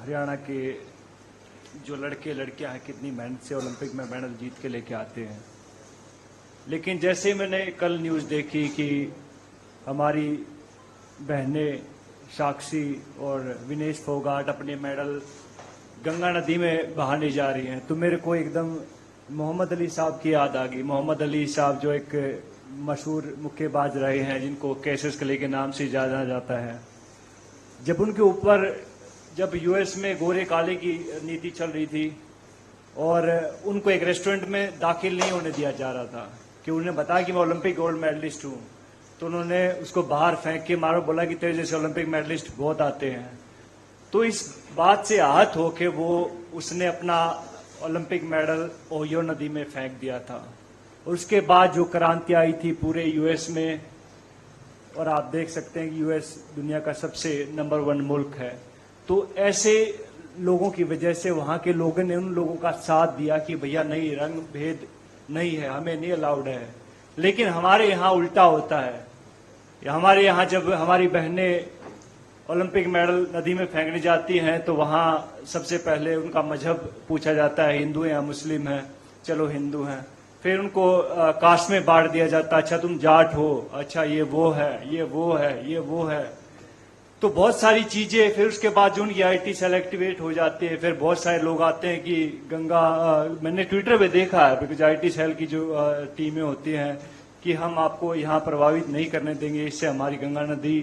हरियाणा के जो लड़के लड़कियां हैं कितनी मेहनत से ओलंपिक में मेडल जीत के लेके आते हैं। लेकिन जैसे मैंने कल न्यूज़ देखी कि हमारी बहनें साक्षी और विनेश फोगाट अपने मेडल गंगा नदी में बहाने जा रही हैं, तो मेरे को एकदम मोहम्मद अली साहब की याद आ गई। मोहम्मद अली साहब जो एक मशहूर मुक्केबाज रहे हैं, जिनको कैसिस क्ले के नाम से जाना जाता है। जब उनके ऊपर जब यूएस में गोरे काले की नीति चल रही थी और उनको एक रेस्टोरेंट में दाखिल नहीं होने दिया जा रहा था कि उन्हें बताया कि मैं ओलंपिक गोल्ड मेडलिस्ट हूं, तो उन्होंने उसको बाहर फेंक के मारो, बोला कि तेरे जैसे ओलंपिक मेडलिस्ट बहुत आते हैं। तो इस बात से आहत होके उसने अपना ओलंपिक मेडल ओहियो नदी में फेंक दिया था। उसके बाद जो क्रांति आई थी पूरे यूएस में, और आप देख सकते हैं कि यूएस दुनिया का सबसे नंबर 1 मुल्क है, तो ऐसे लोगों की वजह से वहां के लोगों ने उन लोगों का साथ दिया कि भैया नहीं, रंग भेद नहीं है, हमें नहीं अलाउड है। लेकिन हमारे यहाँ उल्टा होता है। हमारे यहाँ जब हमारी बहनें ओलंपिक मेडल नदी में फेंकने जाती हैं तो वहां सबसे पहले उनका मजहब पूछा जाता है, हिंदू हैं या मुस्लिम हैं। चलो हिंदू हैं। फिर उनको कास्ट में बांट दिया जाता है, अच्छा तुम जाट हो, अच्छा ये वो है, ये वो है, ये वो है। तो बहुत सारी चीजें। फिर उसके बाद जो उनकी आईटी सेल एक्टिवेट हो जाती है, फिर बहुत सारे लोग आते हैं कि गंगा मैंने ट्विटर पे देखा है, बिकॉज आईटी सेल की जो टीमें होती हैं कि हम आपको यहाँ प्रभावित नहीं करने देंगे, इससे हमारी गंगा नदी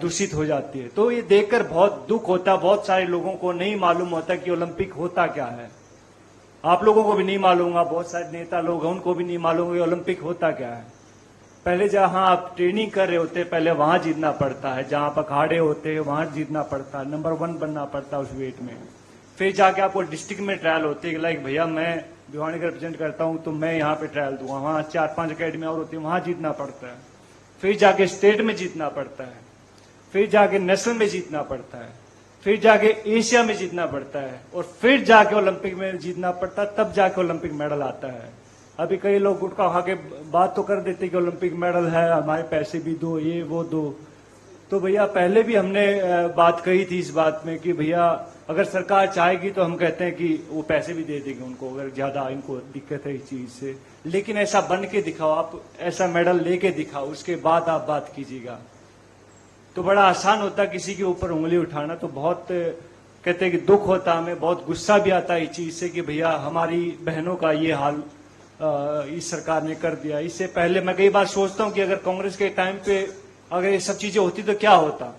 दूषित हो जाती है। तो ये देखकर बहुत दुख होता है। बहुत सारे लोगों को नहीं मालूम होता कि ओलंपिक होता क्या है। आप लोगों को भी नहीं मालूम, बहुत सारे नेता लोग हैं उनको भी नहीं मालूम कि ओलंपिक होता क्या है। पहले जहां आप ट्रेनिंग कर रहे होते हैं, पहले वहां जीतना पड़ता है। जहां आप अखाड़े होते हैं वहां जीतना पड़ता है, नंबर 1 बनना पड़ता है उस वेट में। फिर जाके आपको डिस्ट्रिक्ट में ट्रायल होती है, लाइक भैया मैं भिवानी का रिप्रेजेंट करता हूं तो मैं यहाँ पे ट्रायल दूंगा। वहां 4-5 अकेडमी और होती है, वहां जीतना पड़ता है। फिर जाके स्टेट में जीतना पड़ता है, फिर जाके नेशनल में जीतना पड़ता है, फिर जाके एशिया में जीतना पड़ता है, और फिर जाके ओलंपिक में जीतना पड़ता है। तब जाके ओलंपिक मेडल आता है। अभी कई लोग गुटखा खा के बात तो कर देते कि ओलंपिक मेडल है, हमारे पैसे भी दो, ये वो दो। तो भैया पहले भी हमने बात कही थी इस बात में कि भैया अगर सरकार चाहेगी तो हम कहते हैं कि वो पैसे भी दे देंगे उनको, अगर ज्यादा इनको दिक्कत है इस चीज से। लेकिन ऐसा बन के दिखाओ, आप ऐसा मेडल लेके दिखाओ, उसके बाद आप बात कीजिएगा। तो बड़ा आसान होता किसी के ऊपर उंगली उठाना। तो बहुत कहते हैं कि दुख होता, हमें बहुत गुस्सा भी आता है इस चीज से कि भैया हमारी बहनों का ये हाल इस सरकार ने कर दिया। इससे पहले मैं कई बार सोचता हूं कि अगर कांग्रेस के टाइम पे अगर ये सब चीजें होती तो क्या होता।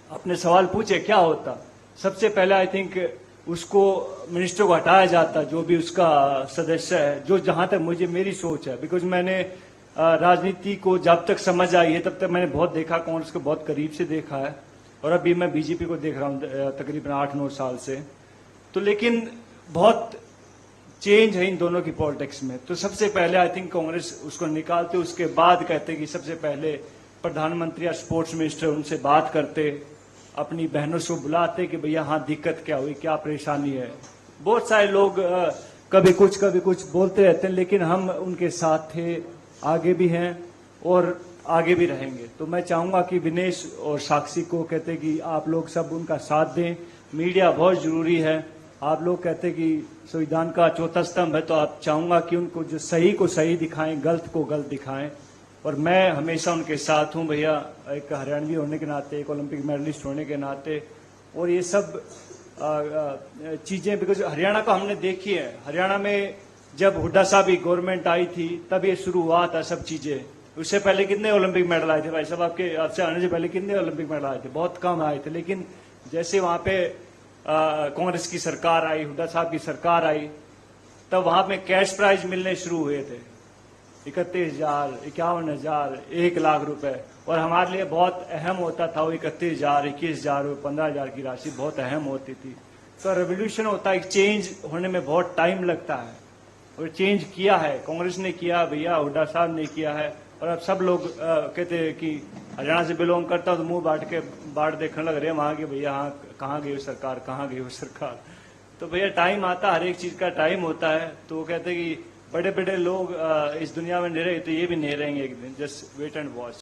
अपने सवाल पूछे क्या होता। सबसे पहले आई थिंक उसको मिनिस्टर को हटाया जाता, जो भी उसका सदस्य है, जो जहां तक मुझे मेरी सोच है। बिकॉज मैंने राजनीति को जब तक समझ आई है तब तक मैंने बहुत देखा, कांग्रेस को बहुत करीब से देखा है, और अभी मैं बीजेपी को देख रहा हूं तकरीबन 8-9 साल से। तो लेकिन बहुत चेंज है इन दोनों की पॉलिटिक्स में। तो सबसे पहले आई थिंक कांग्रेस उसको निकालते, उसके बाद कहते कि सबसे पहले प्रधानमंत्री या स्पोर्ट्स मिनिस्टर उनसे बात करते, अपनी बहनों से बुलाते कि भैया हाँ दिक्कत क्या हुई, क्या परेशानी है। बहुत सारे लोग कभी कुछ बोलते रहते हैं, लेकिन हम उनके साथ थे, आगे भी हैं और आगे भी रहेंगे। तो मैं चाहूंगा कि विनेश और साक्षी को कहते कि आप लोग सब उनका साथ दें। मीडिया बहुत जरूरी है। आप लोग कहते कि संविधान का चौथा स्तंभ है, तो आप चाहूंगा कि उनको जो सही को सही दिखाएं, गलत को गलत दिखाएं। और मैं हमेशा उनके साथ हूं भैया, एक हरियाणवी होने के नाते, एक ओलंपिक मेडलिस्ट होने के नाते। और ये सब चीजें बिकॉज हरियाणा को हमने देखी है। हरियाणा में जब हुड्डा साहब की गवर्नमेंट आई थी तब ये शुरू हुआ था सब चीजें। उससे पहले कितने ओलंपिक मेडल आए थे भाई साहब? आपसे आने से पहले कितने ओलंपिक मेडल आए थे? बहुत कम आए थे। लेकिन जैसे वहां पे कांग्रेस की सरकार आई, हुड्डा साहब की सरकार आई, तब वहां पे कैश प्राइज मिलने शुरू हुए थे, 31,000, 51,000, 1 लाख रुपए। और हमारे लिए बहुत अहम होता था वो 31,000, 21,000, 15,000 की राशि बहुत अहम होती थी। तो रेवोल्यूशन होता है, चेंज होने में बहुत टाइम लगता है, और चेंज किया है, कांग्रेस ने किया, भैया हुड्डा साहब ने किया है। और अब सब लोग कहते हैं कि हरियाणा से बिलोंग करता हूं तो मुंह बांट देखने लग रहे हैं वहां के, भैया हाँ कहाँ गई वो सरकार, कहाँ गई वो सरकार। तो भैया टाइम आता, हर एक चीज का टाइम होता है। तो वो कहते हैं कि बड़े बड़े लोग इस दुनिया में नहीं रहे तो ये भी नहीं रहेंगे एक दिन। Just wait and watch.